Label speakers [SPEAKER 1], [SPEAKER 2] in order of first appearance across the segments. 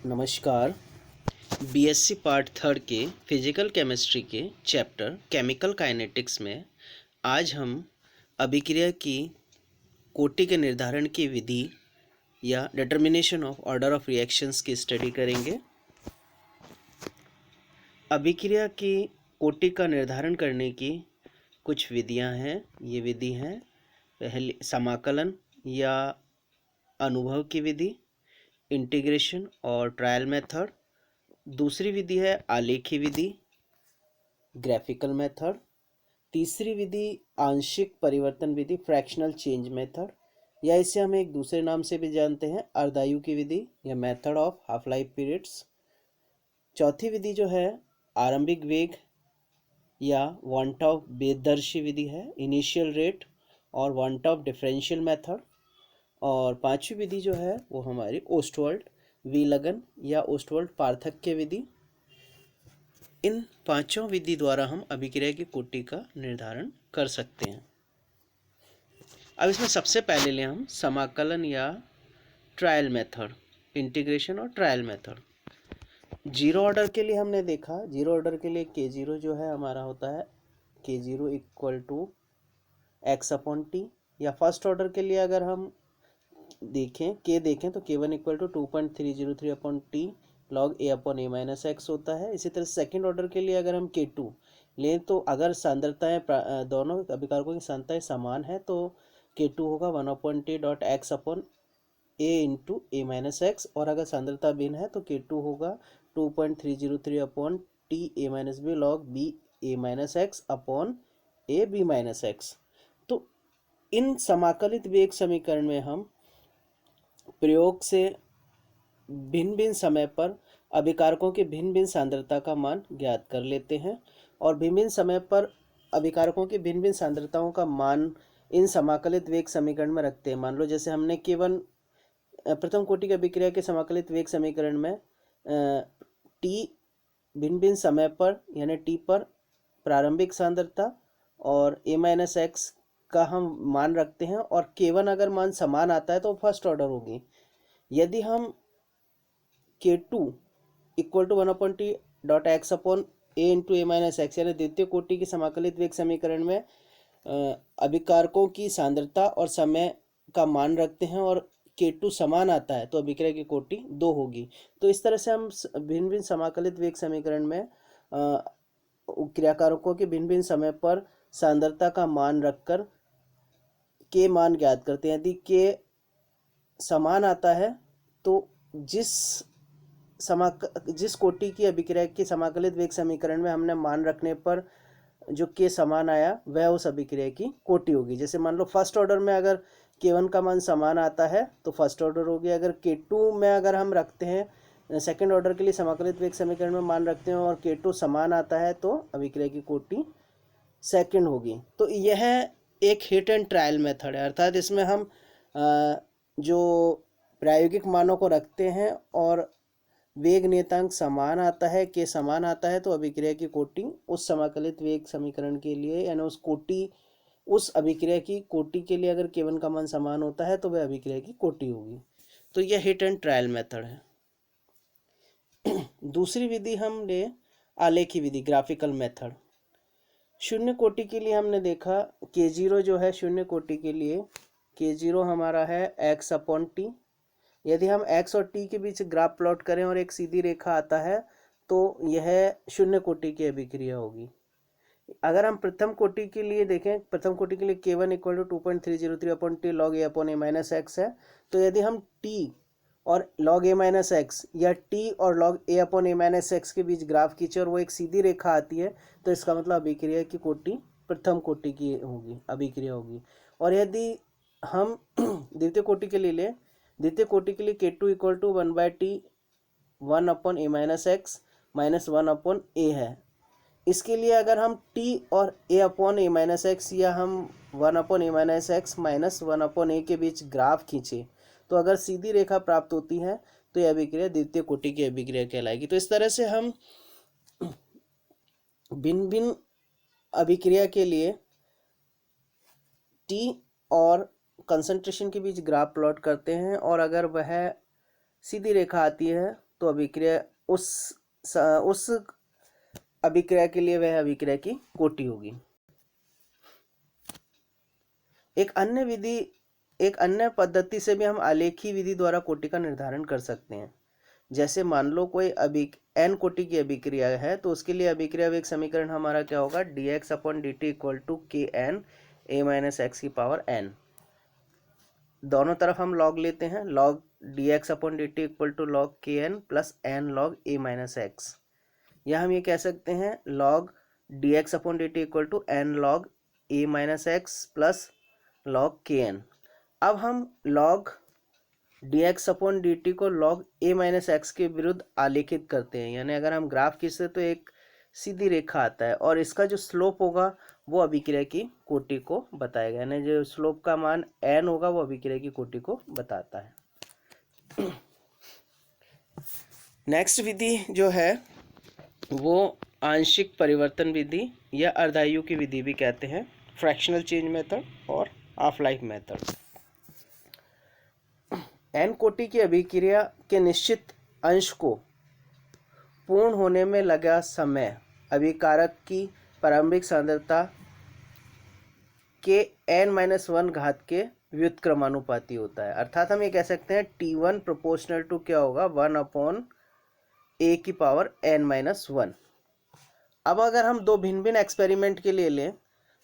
[SPEAKER 1] नमस्कार। BSc part third के physical chemistry के चैप्टर केमिकल काइनेटिक्स में आज हम अभिक्रिया की कोटि के निर्धारण की विधि या determination of order of reactions की स्टडी करेंगे। अभिक्रिया की कोटि का निर्धारण करने की कुछ विधियां हैं। ये विधि हैं पहली समाकलन या अनुभव की विधि, इंटीग्रेशन और ट्रायल मेथड। दूसरी विधि है आलेखी विधि, ग्राफिकल मेथड। तीसरी विधि आंशिक परिवर्तन विधि, फ्रैक्शनल चेंज मेथड, या इसे हम एक दूसरे नाम से भी जानते हैं अर्धायु की विधि या method of half life periods. चौथी विधि जो है आरंभिक वेग या वांट ऑफ वेगदर्शी विधि है, इनिशियल रेट और वांट ऑफ डिफरेंशियल मेथड। और पांचवी विधि जो है वो हमारी ओस्टवर्ल्ड विलगन या ओस्टवर्ल्ड पार्थक्य विधि। इन पांचों विधि द्वारा हम अभिक्रिया की कोटि का निर्धारण कर सकते हैं। अब इसमें सबसे पहले ले हम समाकलन या ट्रायल मेथड, इंटीग्रेशन और ट्रायल मेथड। जीरो ऑर्डर के लिए हमने देखा, जीरो ऑर्डर के लिए के जीरो जो है हमारा होता है k zero equal to x upon t, या फर्स्ट ऑर्डर के लिए अगर हम देखें तो k one equal to 2.303 upon t log a upon a minus x होता है। इसी तरह सेकंड ऑर्डर के लिए अगर हम के टू लें तो अगर सांद्रताएं दोनों अभिकारकों की सांद्रताएं समान है तो के टू होगा 1/t dot x upon a into a minus x, और अगर सांद्रता भिन्न है तो के टू होगा 2.303 upon t a minus b log b a minus x upon a b minus x. तो इन समाकलित वेग समीकरण में हम प्रयोग से भिन्न भिन्न समय पर अभिकारकों की भिन्न भिन्न सांद्रता का मान ज्ञात कर लेते हैं, और भिन्न भिन्न समय पर अभिकारकों की भिन्न भिन्न सांद्रताओं का मान इन समाकलित वेग समीकरण में रखते हैं। मान लो जैसे हमने केवल प्रथम कोटि की अभिक्रिया के समाकलित वेग समीकरण में टी भिन्न भिन्न समय पर यानी टी पर प्रारंभिक सांद्रता और ए माइनस एक्स का हम मान रखते हैं, और केवल अगर मान समान आता है तो फर्स्ट ऑर्डर होगी। यदि हम k to equal to 1/t dot x upon a into a minus x यानी द्वितीय कोटि की समाकलित वेग समीकरण में अभिकारकों की सांद्रता और समय का मान रखते हैं और के टू समान आता है तो अभिक्रिया की कोटि 2 होगी। तो इस तरह से हम भिन्न भिन्न समाकलित वेग समीकरण में क्रियाकारकों के भिन्न भिन्न समय पर सांद्रता का मान रखकर के मान ज्ञात करते हैं। यदि के समान आता है तो जिस कोटि की अभिक्रिया के समाकलित वेग समीकरण में हमने मान रखने पर जो के समान आया वह उस अभिक्रिया की कोटि होगी। जैसे मान लो फर्स्ट ऑर्डर में अगर के वन का मान समान आता है तो फर्स्ट ऑर्डर होगी। अगर के टू में अगर हम रखते हैं सेकंड ऑर्डर के लिए समाकलित वेग समीकरण में मान रखते हैं और के टू समान आता है तो अभिक्रिया की कोटि सेकंड होगी। तो यह एक हिट एंड ट्रायल मेथड है, अर्थात इसमें हम जो प्रायोगिक मानों को रखते हैं और वेग नियतांक समान आता है, के समान आता है तो अभिक्रिया की कोटि उस समाकलित वेग समीकरण के लिए यानी उस अभिक्रिया की कोटि के लिए अगर के1 का मान समान होता है तो वह अभिक्रिया की कोटि होगी। तो यह हिट एंड ट्रायल मेथड है। दूसरी विधि हम ले आलेखी विधि, ग्राफिकल मेथड। शून्य कोटि के लिए हमने देखा के जीरो जो है शून्य कोटि के लिए के जीरो हमारा है एक्स अपॉन टी। यदि हम x और t के बीच ग्राफ प्लॉट करें और एक सीधी रेखा आता है तो यह शून्य कोटि की अभिक्रिया होगी। अगर हम प्रथम कोटि के लिए देखें, प्रथम कोटि के लिए k one equal to 2.303 upon t log a upon a minus x है, तो यदि हम t और लॉग ए माइनस एक्स या t और log a upon a minus x के बीच ग्राफ खींचे और वो एक सीधी रेखा आती है तो इसका मतलब अभिक्रिया की कोटि प्रथम कोटि की होगी, अभिक्रिया होगी। और यदि हम द्वितीय कोटि के लिए लें, द्वितीय कोटि के लिए के to equal to 1/t 1 upon a minus x minus 1 upon a है। इसके लिए अगर हम t और a upon a minus x या हम 1 upon a minus x minus 1 upon a के बीच ग्राफ खींचे तो अगर सीधी रेखा प्राप्त होती है तो यह अभिक्रिया द्वितीय कोटि की अभिक्रिया कहलाएगी। तो इस तरह से हम भिन्न भिन्न अभिक्रिया के लिए t और कंसंट्रेशन के बीच ग्राफ प्लॉट करते हैं और अगर वह सीधी रेखा आती है तो अभिक्रिया उस अभिक्रिया के लिए वह अभिक्रिया की कोटि होगी। एक अन्य पद्धति से भी हम आलेखी विधि द्वारा कोटि का निर्धारण कर सकते हैं। जैसे मान लो कोई n कोटि की अभिक्रिया है, तो उसके लिए अभिक्रिया वेग समीकरण हमारा क्या होगा, dx upon dt equal to kn a minus x की पावर n। दोनों तरफ हम लॉग लेते हैं, log dx upon dt equal to log kn plus n log a minus x, या हम ये कह सकते हैं log dx upon dt equal to n log a minus x plus log kn। अब हम log dx अपॉन dt को log a minus x के विरुद्ध आलेखित करते हैं, यानी अगर हम ग्राफ खींचते तो एक सीधी रेखा आता है और इसका जो स्लोप होगा वो अभिक्रिया की कोटि को बताएगा, यानी जो स्लोप का मान n होगा वो अभिक्रिया की कोटि को बताता है। नेक्स्ट विधि जो है वो आंशिक परिवर्तन विधि या अर्धायु की विधि भी कहते हैं, फ्रैक्शनल चेंज मेथड और हाफ लाइफ मेथड। n कोटि की अभिक्रिया के निश्चित अंश को पूर्ण होने में लगा समय अभिकारक की प्रारंभिक सांद्रता के n-1 घात के व्युत्क्रमानुपाती होता है। अर्थात हम ये कह सकते हैं T1 प्रोपोर्शनल टू क्या होगा, 1 अपॉन a की पावर n-1। अब अगर हम दो भिन्न भिन्न एक्सपेरिमेंट के लिए लें,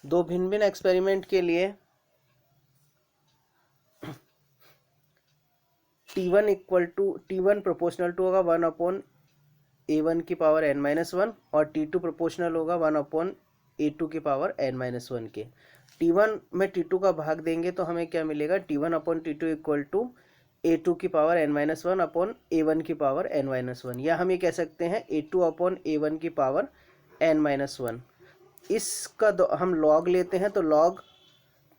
[SPEAKER 1] दो भिन्न भिन्न एक्सपेरिमेंट के लिए T1 प्रोपोर्शनल टू होगा 1 अपॉन a1 की पावर n-1 और T2 प्रोपोर्शनल होगा 1 अपॉन a2 की पावर n-1 के। T1 में T2 का भाग देंगे तो हमें क्या मिलेगा, T1 upon T2 equal to a2 की पावर n-1 अपॉन a1 की पावर n-1, या हम ये कह सकते हैं a2 अपॉन a1 की पावर n-1। इसका हम लॉग लेते हैं तो log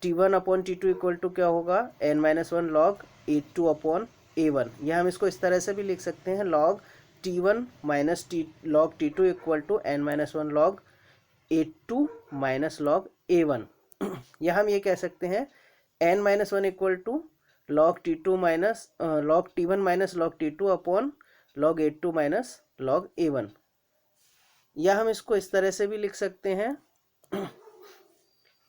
[SPEAKER 1] T1 upon T2 equal to क्या होगा, n-1 log a2 upon a1, या हम इसको इस तरह से भी लिख सकते हैं log T1 minus log T2 equal to n-1 log a2 minus log a1, या हम ये कह सकते हैं n-1 equal to log T2 minus log T1 minus log T2 upon log a2 minus log a1, या हम इसको इस तरह से भी लिख सकते हैं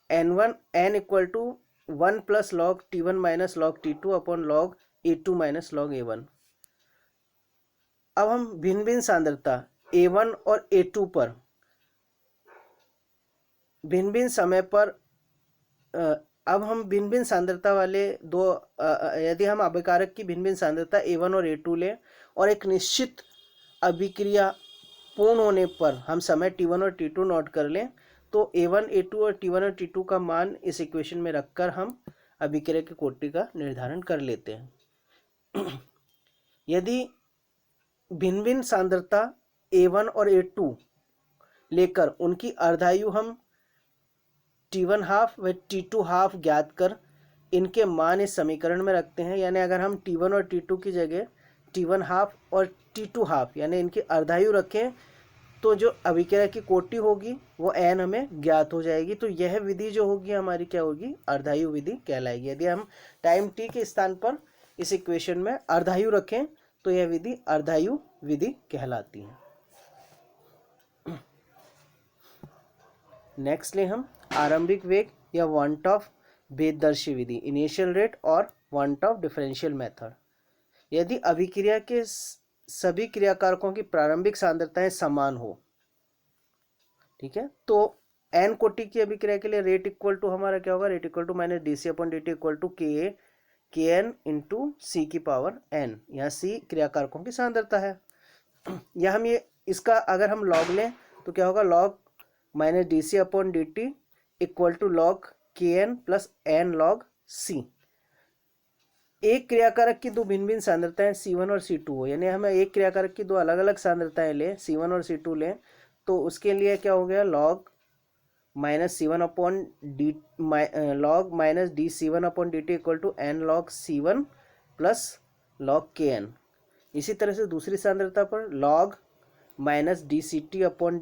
[SPEAKER 1] n equal to 1 plus log T1 minus log T2 upon log a2 minus log a1। अब हम भिन्न भिन्न सांद्रता a1 और a2 पर भिन्न भिन्न समय पर अब हम भिन्न भिन्न सांद्रता वाले दो यदि हम अभिकारक की भिन्न भिन्न सांद्रता a1 और a2 लें और एक निश्चित अभिक्रिया पूर्ण होने पर हम समय T1 और T2 नोट कर लें, तो a1 a2 और T1 और T2 का मान इस इक्वेशन में रखकर हम अभिक्रिया की कोटि का निर्धारण कर लेते हैं। यदि भिन्न भिन्न सांद्रता a1 और a2 लेकर उनकी अर्धायु हम T1 हाफ व T2 हाफ ज्ञात कर इनके मान इस समीकरण में रखते हैं, यानी अगर हम T1 और T2 की जगह T1 हाफ और T2 हाफ यानी इनकी अर्धायु रखें तो जो अभिक्रिया की कोटि होगी वो n हमें ज्ञात हो जाएगी। तो यह विधि जो होगी हमारी क्या होगी, अर्धायु विधि कहलाएगी। यदि हम टाइम t के स्थान पर इस इक्वेशन में अर्धायु रखें तो यह विधि अर्धायु विधि कहलाती है। नेक्स्ट ले हम आरंभिक वेग या वांट ऑफ भेददर्शी विधि, इनिशियल रेट और वांट ऑफ डिफरेंशियल मेथड। यदि अभिक्रिया के सभी क्रियाकारकों की प्रारंभिक सांद्रताएं समान हो, ठीक है, तो n कोटि की अभिक्रिया के लिए रेट इक्वल टू हमारा क्या होगा, rate equal to minus d upon dt equal to k n into c की पावर n, यहाँ c क्रियाकारकों की सांद्रता है। या हम ये इसका अगर हम लॉग लें तो क्या होगा, log minus d upon dt equal to log k n plus n log c। एक क्रियाकारक की दो भिन्न भिन्न सांद्रताएं C1 और C2 हो, यानी हमें एक क्रियाकारक की दो अलग अलग सांद्रताएं लें, C1 और C2 लें, तो उसके लिए क्या हो गया, लॉग माइनस C1 अपॉन d log minus d C1 upon dt equal to n log C1 plus log Kn। इसी तरह से दूसरी सांद्रता पर log minus DCT upon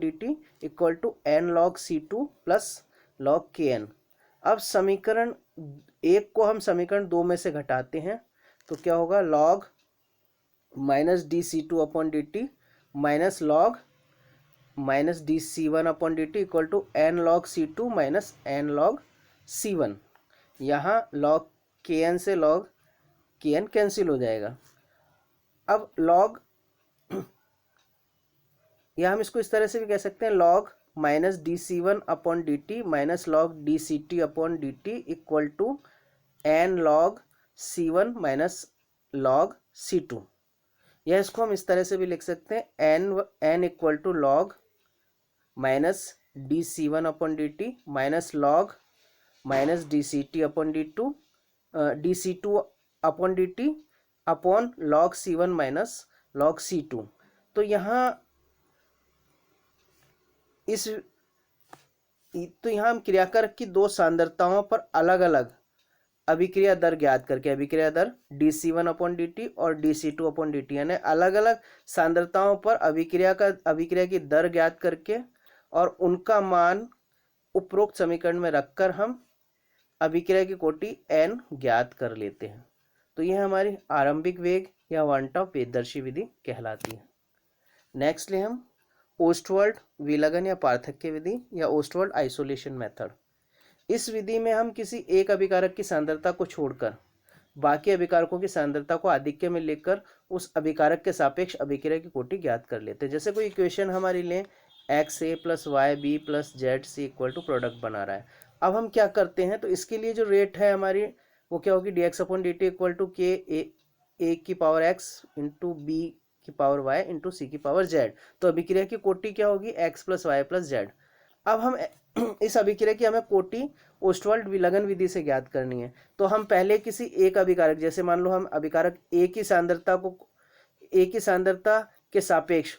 [SPEAKER 1] dt equal to n log C2 plus log Kn। अब समीकरण एक को हम समीकरण दो में से घटाते हैं तो क्या होगा, log minus d c two upon d t minus log minus d c one upon d t equal to n log c two minus n log c one. यहाँ लॉग के एन से log k n cancel हो जाएगा। अब log या हम इसको इस तरह से भी कह सकते हैं, log minus d c one upon d t minus log d c t upon d t equal to n log c one minus log c two. या इसको हम इस तरह से भी लिख सकते हैं, n equal to log minus d c one upon d t minus log minus d c t upon d c two upon d t upon log c one minus log c two. तो यहाँ हम क्रियाकारक की दो सांद्रताओं पर अलग अलग अभिक्रिया दर ज्ञात करके, अभिक्रिया दर d c one upon d t और d c two upon d t, यानी अलग अलग सांद्रताओं पर अभिक्रिया की दर ज्ञात करके और उनका मान उपरोक्त समीकरण में रखकर हम अभिक्रिया की कोटि n ज्ञात कर लेते हैं। तो यह हमारी आरंभिक वेग या वन टॉप वेगदर्शी विधि कहलाती है। नेक्स्ट ले हम ओस्टवर्ल्ड विलगन या पार्थक्य विधि या ओस्टवर्ल्ड आइसोलेशन मेथड। इस विधि में हम किसी एक अभिकारक की सांद्रता को छोड़कर बाकी अभिकारकों की सांद्रता को आधिक्य में लेकर उस अभिकारक के सापेक्ष अभिक्रिया की कोटि ज्ञात कर लेते हैं। जैसे कोई इक्वेशन हमारी लें, x a plus y b plus z c equal to product बना रहा है। अब हम क्या करते हैं, तो इसके लिए जो रेट है हमारी वो क्या होगी, d x upon d t equal to k a की पावर एक्स इंटू बी की पावर वाई इंटू सी की पावर जेड। तो अभिक्रिया की कोटि क्या होगी, x plus y plus z. अब हम इस अभिक्रिया की हमें कोटि ओस्टवर्ल्ड विलगन विधि से ज्ञात करनी है। तो हम पहले किसी एक अभिकारक, जैसे मान लो हम अभिकारक ए की सांद्रता के सापेक्ष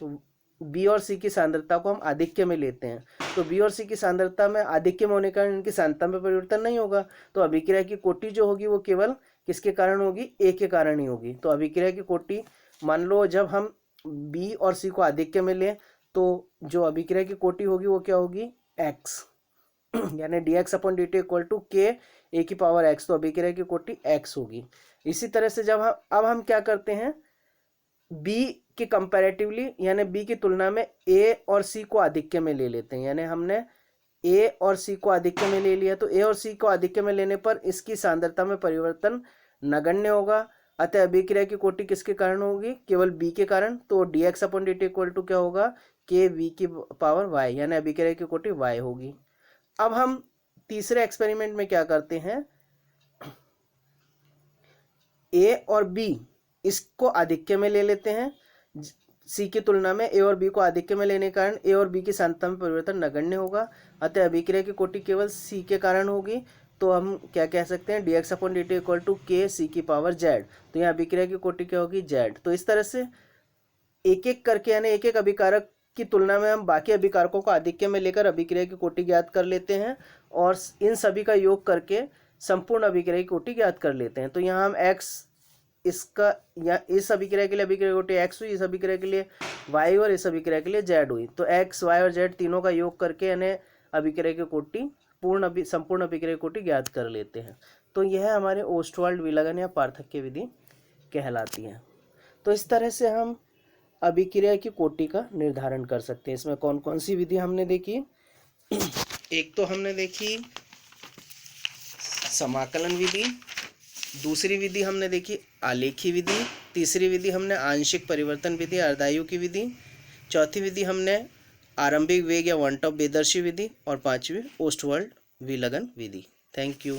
[SPEAKER 1] बी और सी की सांद्रता को हम आधिक्य में लेते हैं। तो बी और सी की सांद्रता में आधिक्य में होने के कारण इनकी सांद्रता में परिवर्तन नहीं होगा। तो अभिक्रिया की कोटि जो होगी वो केवल किसके कारण होगी, ए के कारण ही होगी। तो अभिक्रिया की कोटि मान लो जब हम बी और सी को आधिक्य में लें तो जो अभिक्रिया की कोटि होगी वो क्या होगी, एक्स, यानी d x upon d t equal to k a की पावर एक्स। तो अभिक्रिया की कोटि एक्स होगी। इसी तरह से जब हम क्या करते हैं, बी के कंपैरेटिवली यानी बी की तुलना में ए और सी को आधिक्य में ले लेते हैं। यानी हमने ए और सी को आधिक्य में ले लिया, तो ए और सी को आधिक्य में लेने पर इसकी सांद्रता में परिवर्तन नगण्य होगा। अतः अभिक्रिया की कोटि किसके कारण होगी, केवल बी के कारण। तो d x upon d t equal to क्या होगा, के वी की पावर वाई, यानी अभिक्रिया की कोटि वाई होगी। अब हम तीसरे एक्सपेरिमेंट में क्या करते हैं, ए और बी इसको आधिक्य में ले लेते हैं। सी की तुलना में ए और बी को आधिक्य में लेने के कारण ए और बी की सांद्रता में परिवर्तन नगण्य होगा। अतः अभिक्रिया की कोटि केवल सी के कारण होगी। तो हम क्या कह सकते हैं, d x upon d t equal to k c की पावर जेड। तो यहाँ अभिक्रिया की कोटि क्या होगी, जेड। तो इस तरह से एक एक करके यानी एक एक अभिकारक की तुलना में हम बाकी अभिकारकों को आधिक्य में लेकर अभिक्रिया की कोटि ज्ञात कर लेते हैं और इन सभी का योग करके संपूर्ण अभिक्रिया की कोटि ज्ञात कर लेते हैं। तो यहाँ हम एक्स इसका या इस अभिक्रिया के लिए अभिक्रिया की कोटि एक्स हुई, इस अभिक्रिया के लिए वाई और इस अभिक्रिया के लिए जेड हुई। तो एक्स वाई और जेड तीनों का योग करके यानी अभिक्रिया की कोटि संपूर्ण अभिक्रिया कोटि ज्ञात कर लेते हैं। तो यह हमारे ओस्टवर्ल्ड विलगन या पार्थक्य विधि कहलाती है। तो इस तरह से हम अभिक्रिया की कोटि का निर्धारण कर सकते हैं। इसमें कौन कौन सी विधि हमने देखी, एक तो हमने देखी समाकलन विधि, दूसरी विधि हमने देखी आलेखी विधि, तीसरी विधि हमने आंशिक परिवर्तन विधि अर्धायु की विधि, चौथी विधि हमने आरंभिक वेग या वन टॉप वेगदर्शी विधि और पांचवी ओस्टवर्ल्ड विलगन विधि। Thank you.